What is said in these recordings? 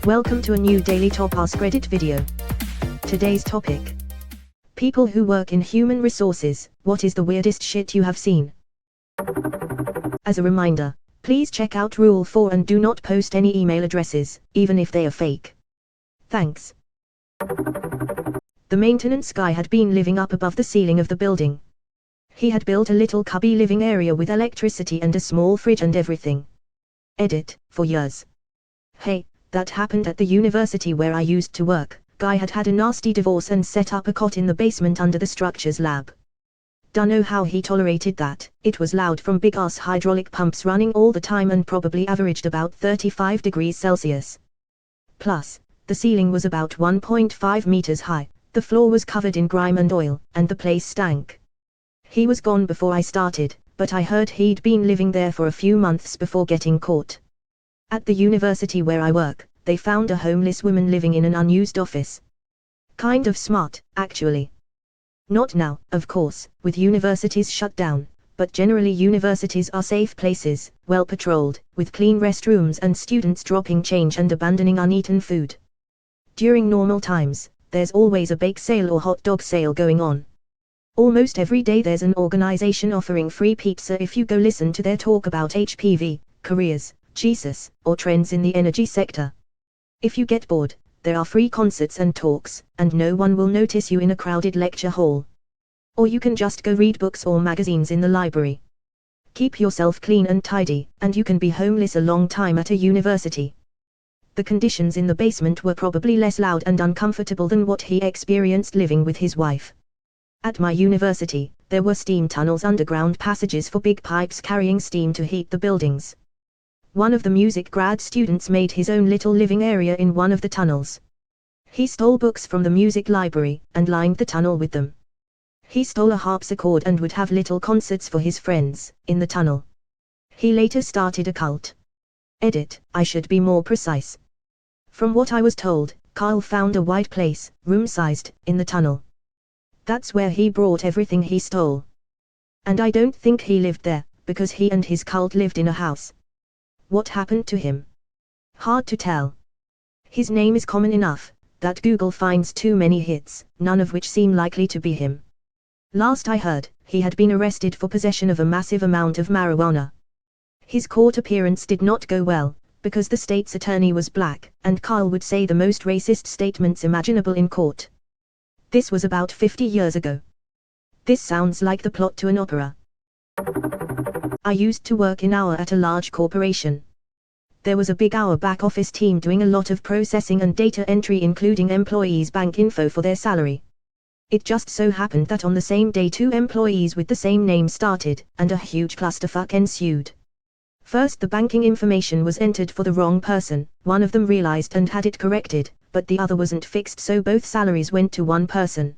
Welcome to a new daily top Askreddit video. Today's topic: people who work in human resources, what is the weirdest shit you have seen? As a reminder, please check out Rule 4 and do not post any email addresses, even if they are fake. Thanks. The maintenance guy had been living up above the ceiling of the building. He had built a little cubby living area with electricity and a small fridge and everything. Edit, for years. Hey, that happened at the university where I used to work. Guy had had a nasty divorce and set up a cot in the basement under the structures lab. Dunno how he tolerated that. It was loud from big ass hydraulic pumps running all the time and probably averaged about 35 degrees Celsius. Plus, the ceiling was about 1.5 meters high, the floor was covered in grime and oil, and the place stank. He was gone before I started, but I heard he'd been living there for a few months before getting caught. At the university where I work, they found a homeless woman living in an unused office. Kind of smart, actually. Not now, of course, with universities shut down, but generally universities are safe places, well patrolled, with clean restrooms and students dropping change and abandoning uneaten food. During normal times, there's always a bake sale or hot dog sale going on. Almost every day there's an organization offering free pizza if you go listen to their talk about HPV, careers, Jesus, or trends in the energy sector. If you get bored, there are free concerts and talks, and no one will notice you in a crowded lecture hall. Or you can just go read books or magazines in the library. Keep yourself clean and tidy, and you can be homeless a long time at a university. The conditions in the basement were probably less loud and uncomfortable than what he experienced living with his wife. At my university, there were steam tunnels, underground passages for big pipes carrying steam to heat the buildings. One of the music grad students made his own little living area in one of the tunnels. He stole books from the music library, and lined the tunnel with them. He stole a harpsichord and would have little concerts for his friends, in the tunnel. He later started a cult. Edit, I should be more precise. From what I was told, Kyle found a wide place, room-sized, in the tunnel. That's where he brought everything he stole. And I don't think he lived there, because he and his cult lived in a house. What happened to him? Hard to tell. His name is common enough that Google finds too many hits, none of which seem likely to be him. Last I heard, he had been arrested for possession of a massive amount of marijuana. His court appearance did not go well, because the state's attorney was black, and Kyle would say the most racist statements imaginable in court. This was about 50 years ago. This sounds like the plot to an opera. I used to work in hour at a large corporation. There was a big hour back office team doing a lot of processing and data entry, including employees' bank info for their salary. It just so happened that on the same day 2 employees with the same name started, and a huge clusterfuck ensued. First, the banking information was entered for the wrong person. One of them realized and had it corrected, but the other wasn't fixed, so both salaries went to one person.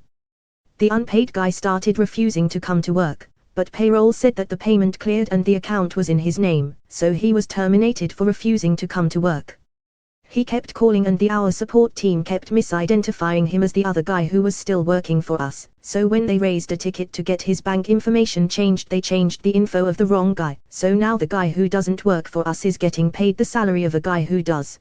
The unpaid guy started refusing to come to work, but payroll said that the payment cleared and the account was in his name, so he was terminated for refusing to come to work. He kept calling and the hour support team kept misidentifying him as the other guy who was still working for us, so when they raised a ticket to get his bank information changed, they changed the info of the wrong guy, so now the guy who doesn't work for us is getting paid the salary of a guy who does.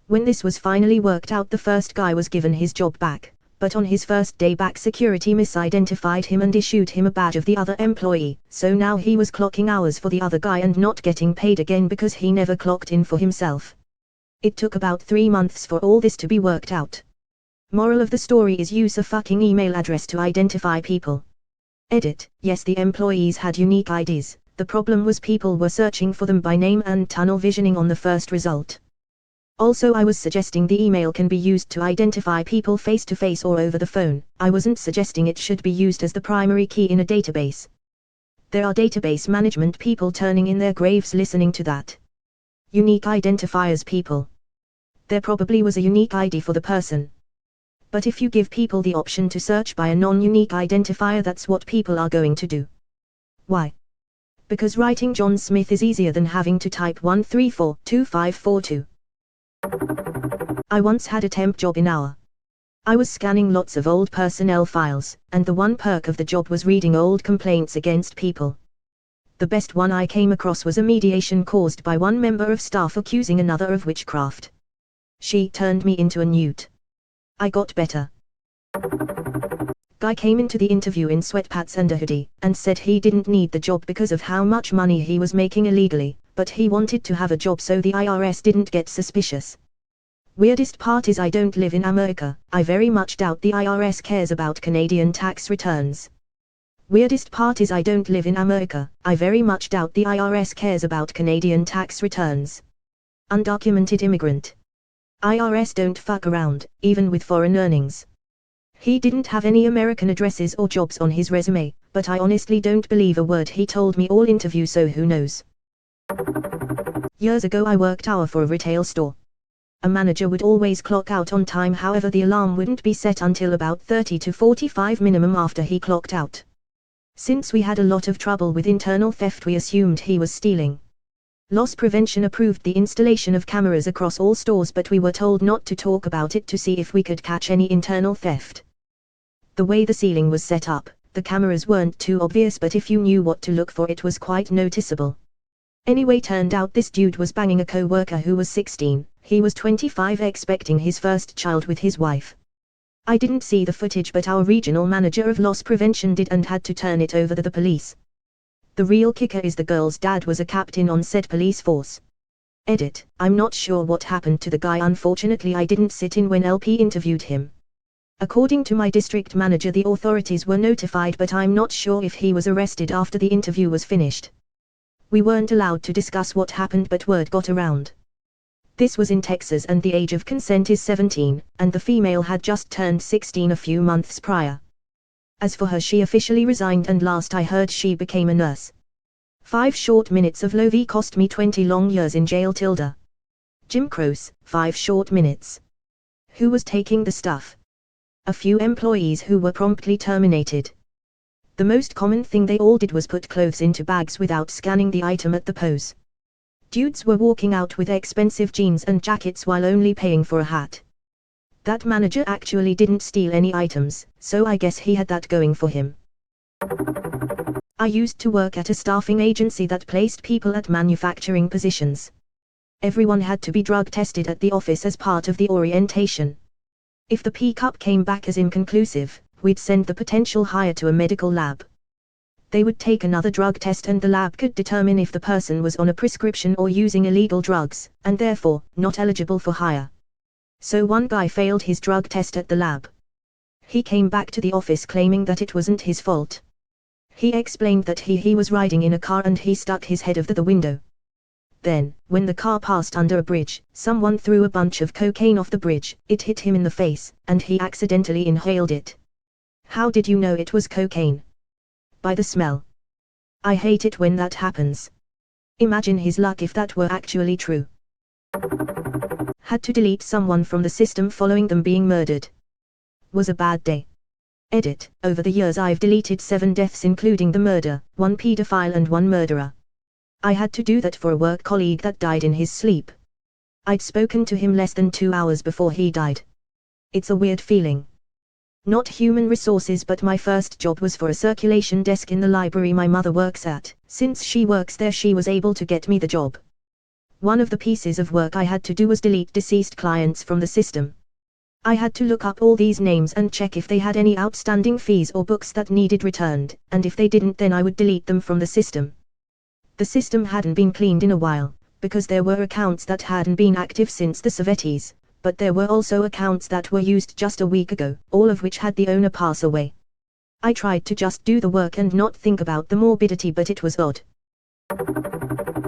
When this was finally worked out, the first guy was given his job back, but on his first day back security misidentified him and issued him a badge of the other employee, so now he was clocking hours for the other guy and not getting paid again because he never clocked in for himself. It took about 3 months for all this to be worked out. Moral of the story is use a fucking email address to identify people. Edit, yes, the employees had unique IDs, the problem was people were searching for them by name and tunnel visioning on the first result. Also, I was suggesting the email can be used to identify people face to face or over the phone. I wasn't suggesting it should be used as the primary key in a database. There are database management people turning in their graves listening to that. Unique identifiers people. There probably was a unique ID for the person. But if you give people the option to search by a non-unique identifier, that's what people are going to do. Why? Because writing John Smith is easier than having to type 1342542. I once had a temp job in hour. I was scanning lots of old personnel files, and the one perk of the job was reading old complaints against people. The best one I came across was a mediation caused by one member of staff accusing another of witchcraft. She turned me into a newt. I got better. Guy came into the interview in sweatpants and a hoodie, and said he didn't need the job because of how much money he was making illegally, but he wanted to have a job so the IRS didn't get suspicious. Weirdest part is I don't live in America. I very much doubt the IRS cares about Canadian tax returns. Weirdest part is I don't live in America. I very much doubt the IRS cares about Canadian tax returns. Undocumented immigrant. IRS don't fuck around, even with foreign earnings. He didn't have any American addresses or jobs on his resume, but I honestly don't believe a word he told me all interview, so who knows. Years ago I worked hour for a retail store. A manager would always clock out on time, however the alarm wouldn't be set until about 30 to 45 minimum after he clocked out. Since we had a lot of trouble with internal theft, we assumed he was stealing. Loss prevention approved the installation of cameras across all stores, but we were told not to talk about it to see if we could catch any internal theft. The way the ceiling was set up, the cameras weren't too obvious, but if you knew what to look for it was quite noticeable. Anyway, turned out this dude was banging a co-worker who was 16, he was 25, expecting his first child with his wife. I didn't see the footage, but our regional manager of loss prevention did and had to turn it over to the police. The real kicker is the girl's dad was a captain on said police force. Edit, I'm not sure what happened to the guy, unfortunately I didn't sit in when LP interviewed him. According to my district manager, the authorities were notified, but I'm not sure if he was arrested after the interview was finished. We weren't allowed to discuss what happened, but word got around. This was in Texas and the age of consent is 17, and the female had just turned 16 a few months prior. As for her, she officially resigned, and last I heard she became a nurse. 5 short minutes of low V cost me 20 long years in jail. Tilda. Jim Croce, 5 short minutes. Who was taking the stuff? A few employees who were promptly terminated. The most common thing they all did was put clothes into bags without scanning the item at the pose. Dudes were walking out with expensive jeans and jackets while only paying for a hat. That manager actually didn't steal any items, so I guess he had that going for him. I used to work at a staffing agency that placed people at manufacturing positions. Everyone had to be drug tested at the office as part of the orientation. If the P-cup came back as inconclusive, we'd send the potential hire to a medical lab. They would take another drug test and the lab could determine if the person was on a prescription or using illegal drugs, and therefore, not eligible for hire. So one guy failed his drug test at the lab. He came back to the office claiming that it wasn't his fault. He explained that he was riding in a car and he stuck his head over the window. Then, when the car passed under a bridge, someone threw a bunch of cocaine off the bridge, it hit him in the face, and he accidentally inhaled it. How did you know it was cocaine? By the smell. I hate it when that happens. Imagine his luck if that were actually true. Had to delete someone from the system following them being murdered. Was a bad day. Edit, over the years I've deleted 7 deaths including the murder, 1 pedophile and 1 murderer. I had to do that for a work colleague that died in his sleep. I'd spoken to him less than 2 hours before he died. It's a weird feeling. Not human resources, but my first job was for a circulation desk in the library my mother works at. Since she works there, she was able to get me the job. One of the pieces of work I had to do was delete deceased clients from the system. I had to look up all these names and check if they had any outstanding fees or books that needed returned, and if they didn't, then I would delete them from the system. The system hadn't been cleaned in a while, because there were accounts that hadn't been active since the 70s, but there were also accounts that were used just a week ago, all of which had the owner pass away. I tried to just do the work and not think about the morbidity, but it was odd.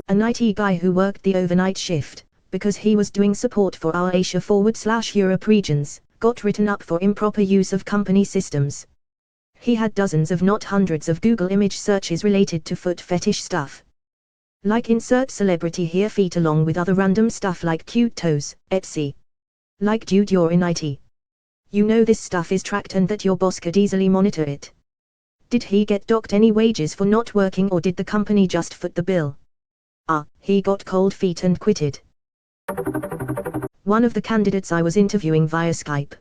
An IT guy who worked the overnight shift, because he was doing support for our Asia/Europe regions, got written up for improper use of company systems. He had dozens if not hundreds of Google image searches related to foot fetish stuff. Like insert celebrity here feet along with other random stuff like cute toes, etc. Like dude, you're in IT. You know this stuff is tracked and that your boss could easily monitor it. Did he get docked any wages for not working, or did the company just foot the bill? He got cold feet and quitted. One of the candidates I was interviewing via Skype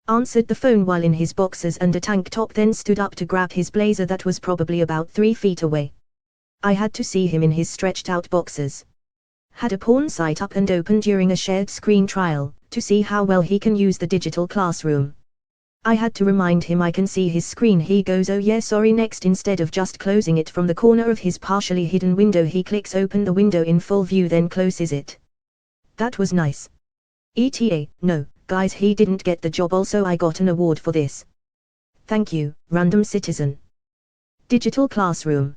answered the phone while in his boxers and a tank top, then stood up to grab his blazer that was probably about 3 feet away. I had to see him in his stretched out boxers. Had a porn site up and open during a shared screen trial, to see how well he can use the digital classroom. I had to remind him I can see his screen. He goes, oh yeah, sorry. Next, instead of just closing it from the corner of his partially hidden window, he clicks open the window in full view, then closes it. That was nice. ETA, no, guys, he didn't get the job. Also, I got an award for this. Thank you, random citizen. Digital classroom.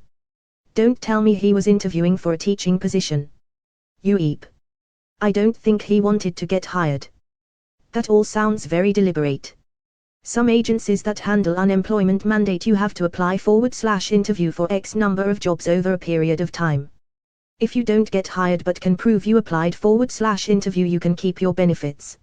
Don't tell me he was interviewing for a teaching position. You eep. I don't think he wanted to get hired. That all sounds very deliberate. Some agencies that handle unemployment mandate you have to apply/interview for X number of jobs over a period of time. If you don't get hired but can prove you applied/interview, you can keep your benefits.